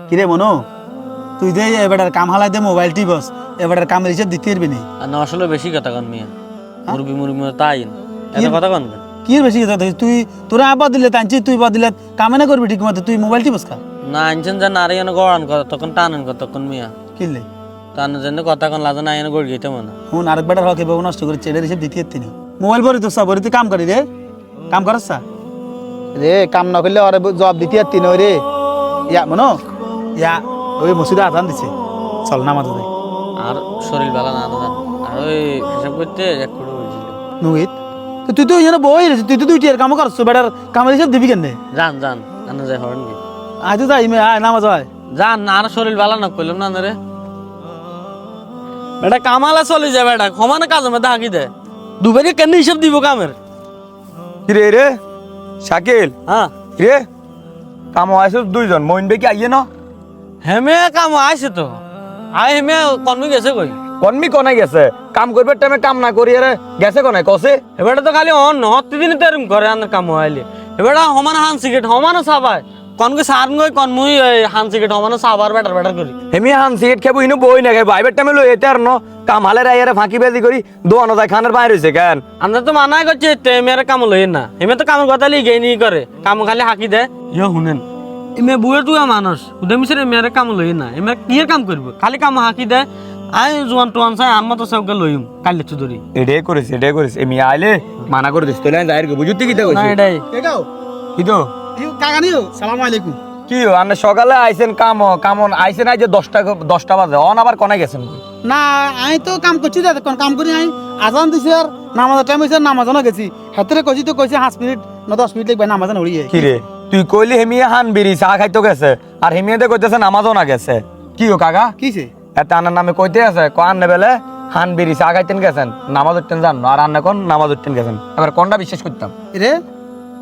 কিরে মনো তুই যে এবারের কাম হালাই দে মোবাইল টিপস এবারের কামের হিসেব দিতে পারবি না আর না আসলে বেশি কথা কন মিয়া মুরগি মুরগি তাই এত কথা কন কি বেশি কথা তুই তোরা আবার দিলে টানছি তুই বাদ দিলে কামে না করবি ঠিক মতো তুই মোবাইল টিপস খা না আনছেন যে নারী এনে গড়ান কথা তখন টানেন কথা তখন মিয়া কিনলে টানের জন্য কথা কন লাজ না এনে গড় গেতে মনে হুন আরেক বেটার হকে বহু নষ্ট করে চেড়ের হিসেব দিতে পারতি না মোবাইল ভরি তো সব তুই কাম করি রে কাম করস রে কাম না করলে আরে জবাব দিতে পারতি না রে ইয়া মনো ইয়া ওই মসজিদে আজান দিছে চল নামাজ যাই আর শরীর ভালো না জান আর ওই হিসাব করতে এক কোটি হয়েছিল নুহিত তুই তো এখানে বই রেছিস তুই তো দুইটি আর কাম করছ বেটার কামের হিসেব দিবি কেন যান যান আনা যায় হরেন কি আজ তো যাই আয় নামাজ হয় যান না আর শরীর ভালো না কইলাম না রে বেটা কামালা চলে যায় বেটা সমানে কাজের মধ্যে হাঁকি দেয় দুবারে কেন হিসাব দিব কামের কিরে রে শাকিল হ্যাঁ রে কাম আইছো দুইজন মইন বে কি আইয়ে না হেমে কাম আইছে তো আই হেমে কর্মী গেছে কই কনমি কোনাই গেছে কাম করবে টাইমে কাম না করি আরে গেছে কোনাই কসে এবারে তো খালি অন প্রতিদিন তো এরম করে আন কাম হইলে এবারে সমান হান সিগারেট সমানও চাবাই কনকে সার গই কন মুই হান সিগারেট সমানও চাবার বেটার বেটার করি হেমি হান সিগারেট খাবো ইনো বই না খাবো আইবার টাইমে লই এতে আর ন কাম হালে রাইয়ারে ফাঁকি বেজি করি দোয়ানো যায় খানের বাইরে হইছে কেন আমরা তো মানাই করছে মেয়ের কাম লই না এমে তো কামের কথা লিগে নি করে কাম খালি হাঁকি দেয় ইয়ে শুনেন এমে বুয়ে টুয়া মানুষ উদে মিশরে মেয়ের কাম লই না এমে কি কাম করব খালি কাম হাঁকি দেয় আই জোয়ান টোয়ান চাই আমার তো সবকে লইম কালি ধরি এটাই করিস এমি আইলে মানা করে দিস তোলে যাইর গো বুঝুতি কি না কইছি এটাই এগাও কি তো কাকা নিও সালাম আলাইকুম কি আন্নে সকালে আইছেন কামন আইছেন আই যে 10টা বাজে অন আবার কোনায় গেছেন না আমি তো কাম করছি দাদা কোন কাম করি আমি আজান দিছি আর নামাজের টাইম হয়েছে নামাজনও গেছি হাতেরে কইছি তো কইছে 5 মিনিট না 10 মিনিট লাগবে নামাজন হড়িয়ে কি রে তুই কইলি হেমিয়ে হান বিড়ি চা খাইতো গেছে আর হেমিয়েতে কইতেছে নামাজও না গেছে কি ও কাকা কিছে এত আন্নার নামে কইতে আছে আন্নে বেলে হান বিড়ি চা খাইতেন গেছেন নামাজ উঠতেন জান আর আন্নে কোন নামাজ উঠতেন গেছেন এবার কোনটা বিশ্বাস করতাম রে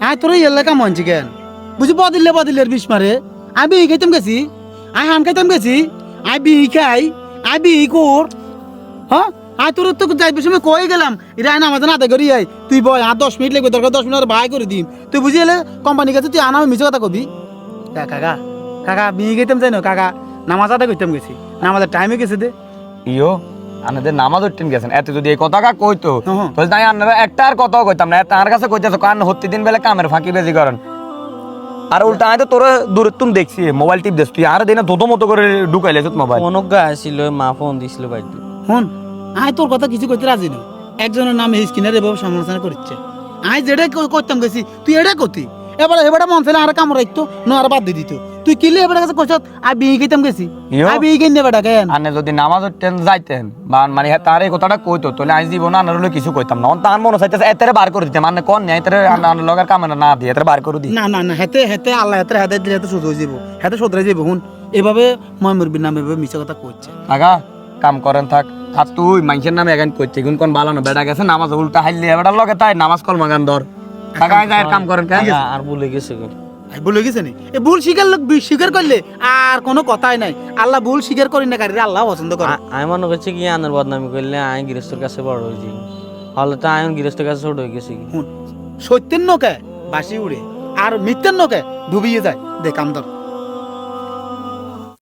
আই তোর এলে কাম হনছি কেন বুঝি বদিলে বিষ মারে আমি বিহি খাইতাম গেছি আই হাম খাইতাম গেছি আই বিহি খাই আই বিহি কর হ্যাঁ আই তোর তো যাইবে সময় কই গেলাম এরা আই নামাজ না আদায় করি আই তুই বয় আর 10 মিনিট লাগবে দরকার 10 মিনিট আর ভাই করে দিম তুই বুঝি এলে কোম্পানি কাছে তুই আনা মিছে কথা কবি কাকা বিহি খাইতাম যাই না কাকা নামাজ আদায় করতাম গেছি নামাজের টাইমে গেছে দে ইয়ো আনাদের নামাজ উঠতেন গেছেন এত যদি এই কথা কা কইতো হুম। তো তাই আন্নারা একটা আর কথাও কইতাম না তার কাছে কইতেছো কান হত্তি দিন বেলা কামের ফাঁকি বেজি করেন আর উল্টা আয় তো তোরা দূরে তুমি দেখছি মোবাইল টিপ দেখ তুই আর দিনে ধোতো মতো করে ঢুকাইলে মোবাইল অনজ্ঞা আসছিল মা ফোন দিছিল বাইরে হন আই তোর কথা কিছু কইতে রাজি না একজনের নাম স্কিনার এভাবে সমালোচনা করছে আই যেটা করতাম গেছি তুই এটা করতি এবারে মন ছেলে আর কাম রাখতো ন আর বাদ দিয়ে দিত তুই কিলে এবারে কাছে কইছত আই বিহি খাইতাম গেছি ইয়ো। আই বিহি কিনে বেটা কেন আনে যদি নামাজ উঠতেন যাইতেন বা মানে তার এই কথাটা কইতো তাহলে আজ জীবন আনার হলে কিছু কইতাম না তার মনে চাইতেছে এতেরে বার করে দিতে মানে কোন নেই এতেরে আনার লগার কামে না দিয়ে এতেরে বার করে দি না হেতে আল্লাহ হেতে দিলে হেতে শুধরে যাব হেতে শুধরে যাব হুন এভাবে মই মুরবির নামে এভাবে মিছা কথা কইছে আগা কাম করেন থাক আর তুই মানুষের নামে এখন কইতে গুন কোন ভালো না বেড়া গেছে নামাজ উল্টা হাইলে এবার লগে তাই নামাজ কল মাগান ধর কাকা যাই কাম করেন কেন আর ভুলে গেছে গো আই ভুল গেছে নি এ ভুল স্বীকার করলে আর কোনো কথাই নাই আল্লাহ ভুল স্বীকার করি না কারিরে আল্লাহ পছন্দ করে আমি মনে করছি কি আনের বদনামি করলে আই গৃহস্থর কাছে বড় হয়েছি হলে তো আইন গৃহস্থর কাছে ছোট হয়ে গেছি হুন সত্যের নৌকে বাসি উড়ে আর মিথ্যের নৌকে ডুবিয়ে যায় দে কাম ধর